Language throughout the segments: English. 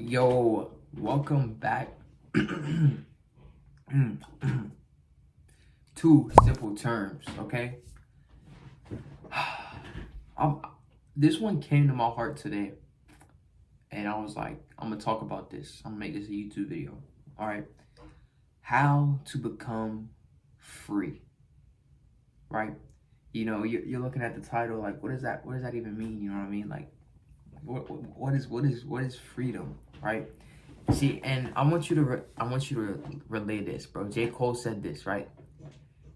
Yo, welcome back to Simple Terms, okay? This one came to my heart today, and I was like, I'm gonna talk about this. I'm gonna make this a YouTube video, all right? How to become free, right? You're looking at the title, like, what is that? What does that even mean? You know what I mean? Like, what is freedom, right? See, and I want you to relay this, bro. J. Cole said this, right?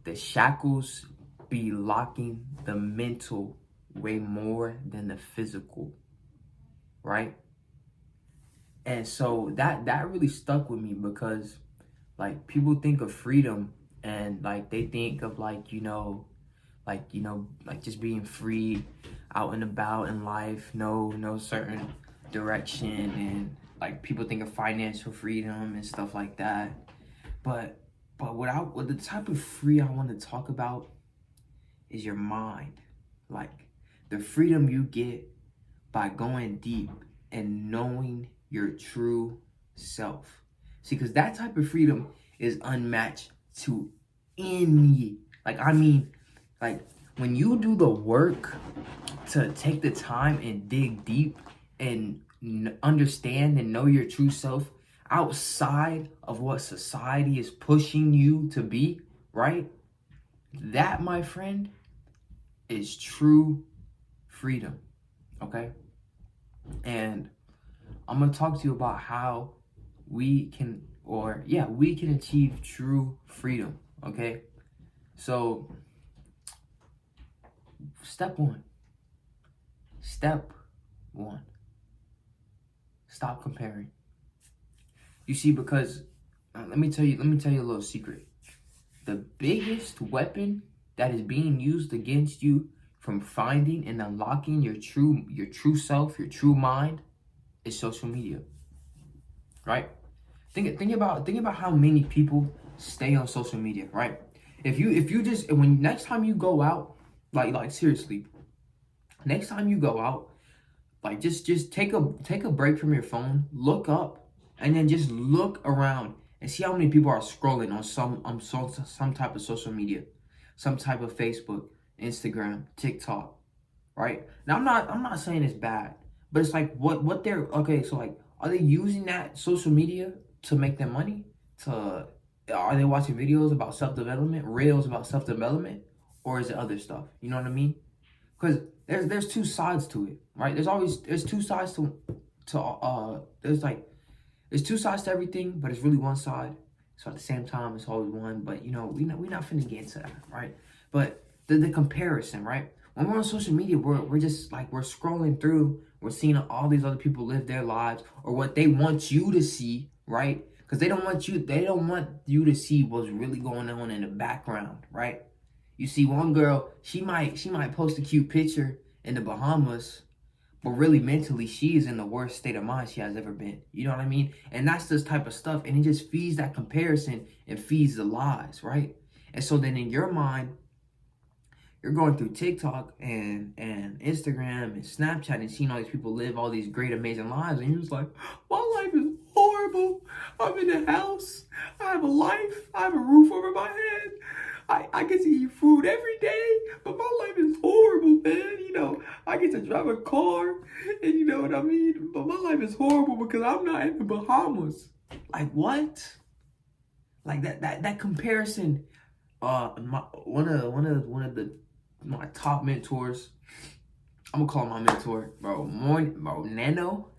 The shackles be locking the mental way more than the physical, right? And so that really stuck with me because like people think of freedom and like they think of like just being free out and about in life, no certain direction, and like people think of financial freedom and stuff like that. But what the type of free I want to talk about is your mind. Like the freedom you get by going deep and knowing your true self. See, because that type of freedom is unmatched to any, like when you do the work to take the time and dig deep and understand and know your true self outside of what society is pushing you to be, right? That, my friend, is true freedom, okay? And I'm gonna talk to you about how we can achieve true freedom, okay? So, step one. Step one. Stop comparing. You see, because let me tell you a little secret. The biggest weapon that is being used against you from finding and unlocking your true self, your true mind, is social media. Right? Think about how many people stay on social media, right? If you just when next time you go out, like seriously, next time you go out, like just take a break from your phone, look up, and then just look around and see how many people are scrolling on some type of social media, some type of Facebook, Instagram, TikTok, right? Now I'm not saying it's bad, but it's like what they're okay. So like, are they using that social media to make their money? Are they watching videos about self development, reels about self development, or is it other stuff? You know what I mean? Because there's two sides to it, right? There's two sides there's two sides to everything, but it's really one side. So at the same time, it's always one. But we're not finna get into that, right? But the comparison, right? When we're on social media, we're just like we're scrolling through, we're seeing all these other people live their lives or what they want you to see, right? Because they don't want you to see what's really going on in the background, right? You see one girl, she might post a cute picture in the Bahamas, but really mentally she is in the worst state of mind she has ever been. You know what I mean? And that's this type of stuff. And it just feeds that comparison and feeds the lies, right? And so then in your mind, you're going through TikTok and Instagram and Snapchat and seeing all these people live all these great, amazing lives. And you're just like, my life is horrible. I'm in a house. I have a life. I have a roof over my head. I get to eat food every day, but my life is horrible, man. I get to drive a car, and you know what I mean? But my life is horrible because I'm not in the Bahamas. Like, what? Like that comparison. One of my top mentors, I'm gonna call him my mentor, bro. Nano,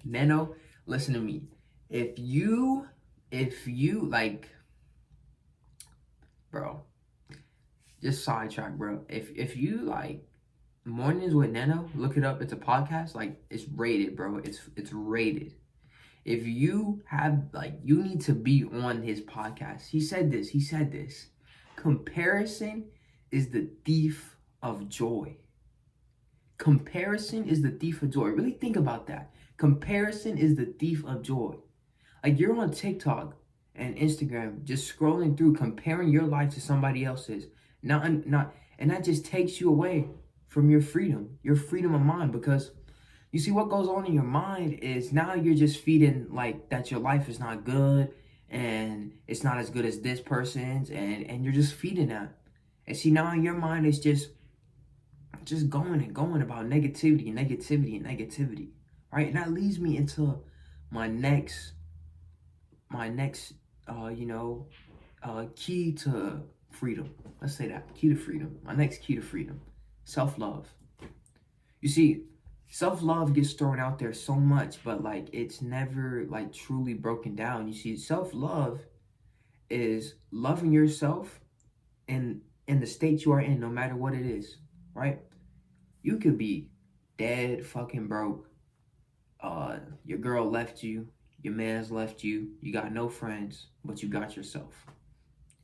listen to me. If you like, bro, just sidetrack, bro. If you like Mornings with Nano, look it up. It's a podcast. Like, it's rated, bro. It's rated. If you have like, you need to be on his podcast. He said this. Comparison is the thief of joy. Comparison is the thief of joy. Really think about that. Comparison is the thief of joy. Like, you're on TikTok and Instagram, just scrolling through, comparing your life to somebody else's. And that just takes you away from your freedom of mind, because You see, what goes on in your mind is now you're just feeding like that your life is not good and it's not as good as this person's, and you're just feeding that. And see, now in your mind is just going and going about negativity and negativity and negativity, right? And that leads me into my next key to freedom. Let's say that key to freedom. My next key to freedom: self-love. You see, self-love gets thrown out there so much, but like it's never like truly broken down. You see, self-love is loving yourself in the state you are in, no matter what it is, right? You could be dead fucking broke. Your girl left you, your man's left you, you got no friends, but you got yourself.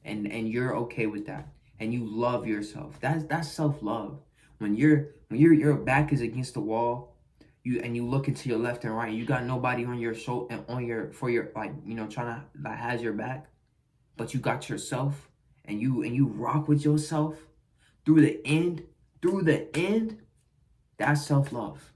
And you're okay with that. And you love yourself. That's self-love. When your back is against the wall, you look into your left and right, you got nobody on your shoulder, for your, like, trying to, that has your back, but you got yourself, and you rock with yourself through the end. That's self-love.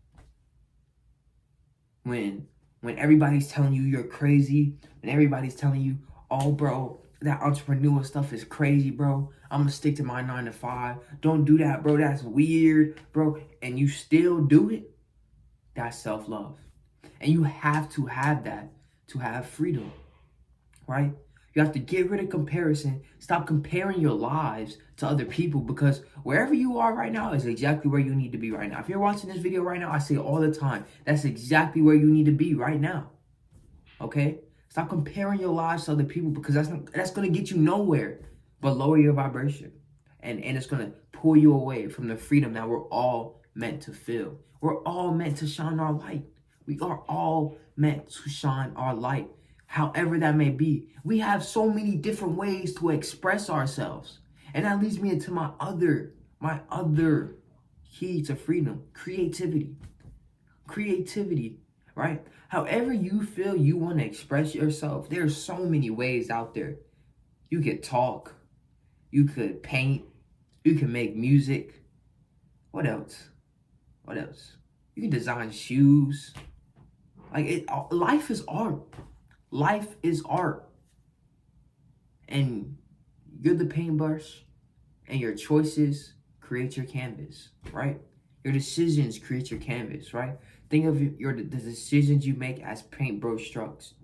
When everybody's telling you you're crazy, and everybody's telling you, oh bro, that entrepreneur stuff is crazy, bro, I'm gonna stick to my 9 to 5, don't do that, bro, that's weird, bro, and you still do it, that's self-love. And you have to have that to have freedom, right? You have to get rid of comparison. Stop comparing your lives to other people, because wherever you are right now is exactly where you need to be right now. If you're watching this video right now, I say it all the time, that's exactly where you need to be right now. Okay? Stop comparing your lives to other people, because that's going to get you nowhere but lower your vibration. And it's going to pull you away from the freedom that we're all meant to feel. We're all meant to shine our light. We are all meant to shine our light. However that may be, we have so many different ways to express ourselves. And that leads me into my other key to freedom: creativity. Creativity, right? However you feel you want to express yourself, there's so many ways out there. You could talk, you could paint, you can make music. What else? You can design shoes. Life is art. Life is art. And you're the paintbrush, and your choices create your canvas, right? Your decisions create your canvas, right? Think of the decisions you make as paintbrush strokes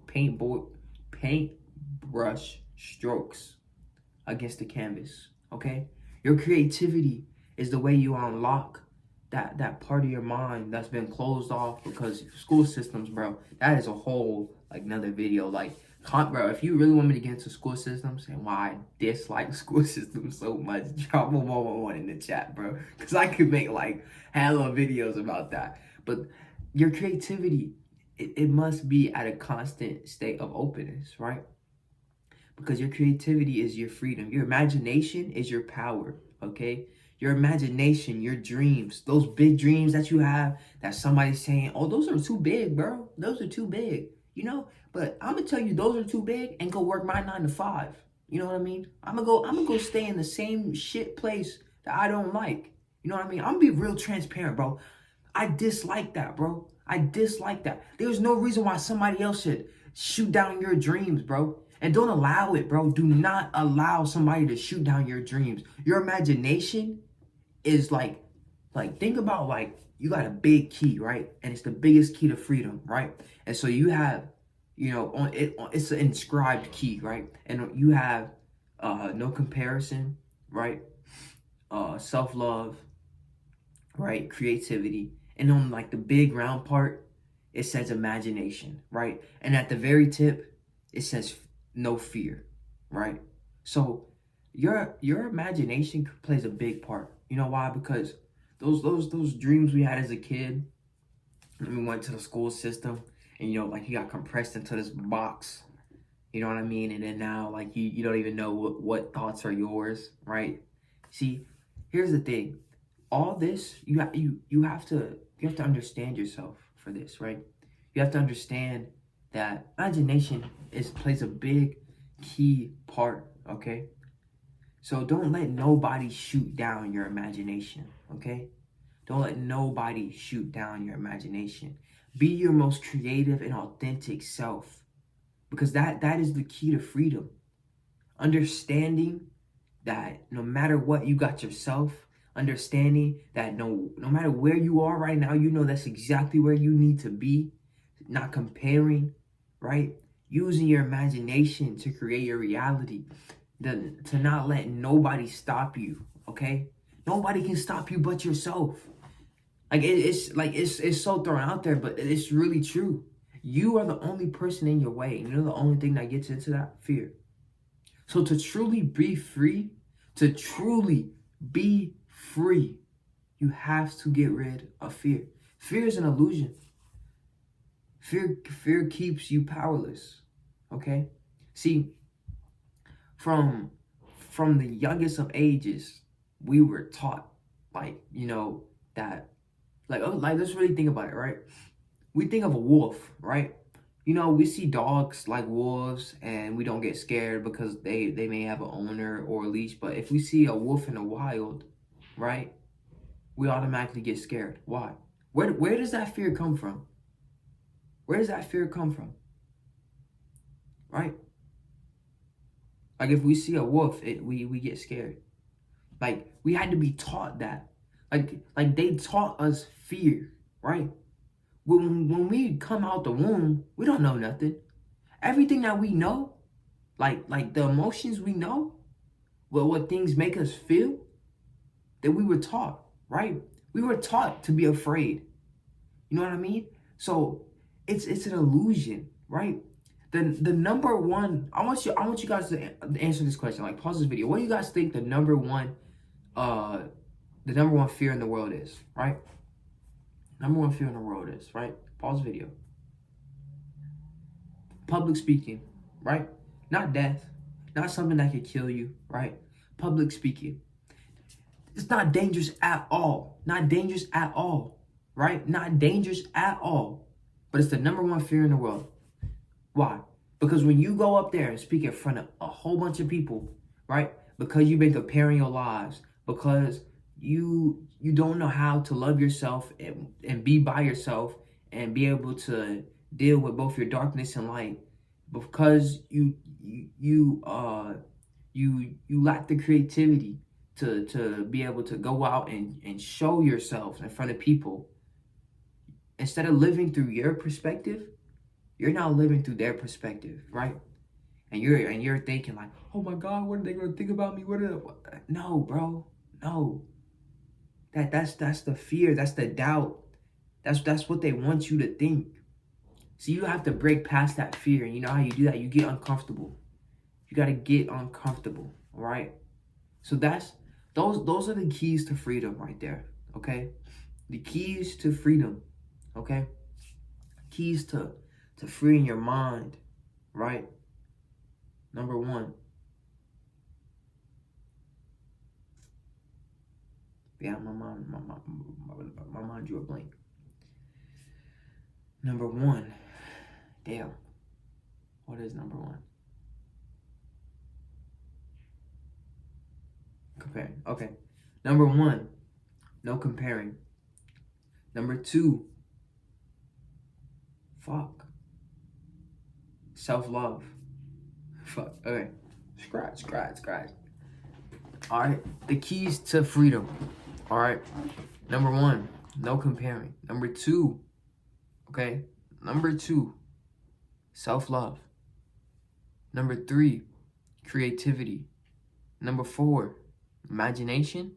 against the canvas, okay? Your creativity is the way you unlock that part of your mind that's been closed off because school systems, bro. That is a whole another video. Bro, if you really want me to get into school systems and why I dislike school systems so much, drop a 111 in the chat, bro. Because I could make hella videos about that. But your creativity, it must be at a constant state of openness, right? Because your creativity is your freedom. Your imagination is your power, okay? Your imagination, your dreams, those big dreams that you have that somebody's saying, oh, those are too big, bro. Those are too big, But I'm going to tell you those are too big and go work my 9 to 5. You know what I mean? I'm going to go stay in the same shit place that I don't like. You know what I mean? I'm going to be real transparent, bro. I dislike that, bro. I dislike that. There's no reason why somebody else should shoot down your dreams, bro. And don't allow it, bro. Do not allow somebody to shoot down your dreams. Your imagination is think about you got a big key, right? And it's the biggest key to freedom, right? And so you have, it's an inscribed key, right? And you have no comparison, right? Self-love, right? Creativity. And on the big round part, it says imagination, right? And at the very tip, it says no fear, right? So your imagination plays a big part. You know why? Because those dreams we had as a kid, and we went to the school system, and you got compressed into this box. You know what I mean? And then now you don't even know what thoughts are yours, right? See, here's the thing. All this, you have to understand yourself for this, right? You have to understand that imagination plays a big key part, okay? So don't let nobody shoot down your imagination, okay? Don't let nobody shoot down your imagination. Be your most creative and authentic self, because that is the key to freedom. Understanding that no matter what, you got yourself. Understanding that no matter where you are right now, you know that's exactly where you need to be. Not comparing, right? Using your imagination to create your reality. To not let nobody stop you, okay? Nobody can stop you but yourself. Like it's so thrown out there, but it's really true. You are the only person in your way, and you're the only thing that gets into that fear. So to truly be free, you have to get rid of fear. Fear is an illusion. Fear keeps you powerless. Okay? See, from the youngest of ages, we were taught, like, that, let's really think about it, right? We think of a wolf, right? We see dogs like wolves and we don't get scared because they may have an owner or a leash. But if we see a wolf in the wild, right, we automatically get scared. Why? Where does that fear come from? Where does that fear come from? Right? Like if we see a wolf, we get scared. Like we had to be taught that. Like they taught us fear, right? When we come out the womb, we don't know nothing. Everything that we know, like the emotions we know, what things make us feel, that we were taught, right? We were taught to be afraid. You know what I mean? So it's an illusion, right? The number one, I want you guys to answer this question. Like pause this video. What do you guys think the number one fear in the world is, right? Number one fear in the world is, right? Pause video. Public speaking, right? Not death, not something that could kill you, right? Public speaking. It's not dangerous at all. Not dangerous at all, right? Not dangerous at all. But it's the number one fear in the world. Why? Because when you go up there and speak in front of a whole bunch of people, right? Because you've been comparing your lives, because you don't know how to love yourself and be by yourself and be able to deal with both your darkness and light, because you lack the creativity to be able to go out and show yourself in front of people. Instead of living through your perspective, you're now living through their perspective, right? And you're thinking like, oh my God, what are they gonna think about me? No, bro, no. That's the fear, that's the doubt. That's what they want you to think. So you have to break past that fear, and you know how you do that? You get uncomfortable. You gotta get uncomfortable, all right? So those are the keys to freedom right there, okay? The keys to freedom, okay? Keys to freeing your mind, right? Number one. Yeah, my mind drew a blank. Number one. Damn. What is number one? Comparing. Okay. Number one, no comparing. Number two, self-love. Fuck. Okay. Scratch. All right. The keys to freedom. All right. Number one, no comparing. Number two, okay. Number two, self-love. Number three, creativity. Number four, imagination.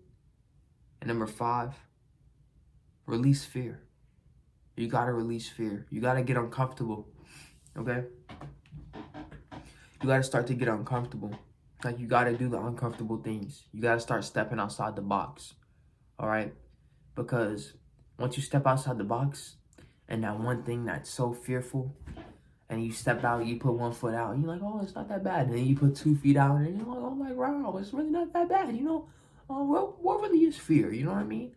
And number five, release fear. You gotta release fear. You gotta get uncomfortable, okay? You gotta start to get uncomfortable. Like, you gotta do the uncomfortable things. You gotta start stepping outside the box, all right? Because once you step outside the box, and that one thing that's so fearful, and you step out, you put 1 foot out, and you're like, oh, it's not that bad. And then you put 2 feet out, and you're like, oh my God, it's really not that bad, you know? What really is fear, you know what I mean?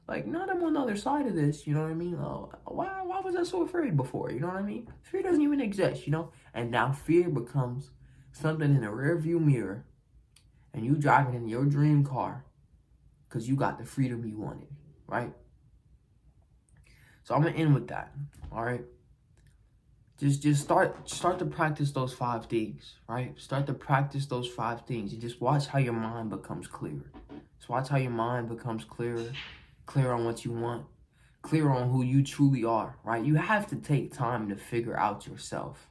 Like, now that I'm on the other side of this, you know what I mean? Why was I so afraid before, you know what I mean? Fear doesn't even exist, you know? And now fear becomes something in a rear view mirror, and you driving in your dream car because you got the freedom you wanted, right? So I'm gonna end with that. All right. Just start to practice those 5 things, right? Start to practice those 5 things, and just watch how your mind becomes clearer. Just watch how your mind becomes clearer, clear on what you want, clear on who you truly are, right? You have to take time to figure out yourself.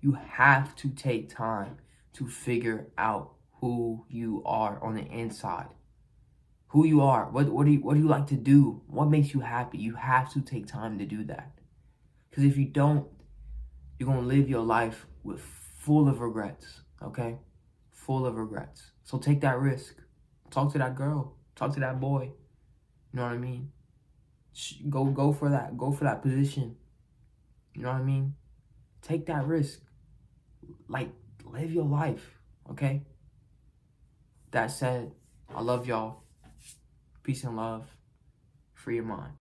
You have to take time to figure out who you are on the inside. Who you are. What do you like to do? What makes you happy? You have to take time to do that. Because if you don't, you're going to live your life with full of regrets, okay? Full of regrets. So take that risk. Talk to that girl. Talk to that boy. You know what I mean? Go for that. Go for that position. You know what I mean? Take that risk. Like, live your life, okay? That said, I love y'all. Peace and love. Free your mind.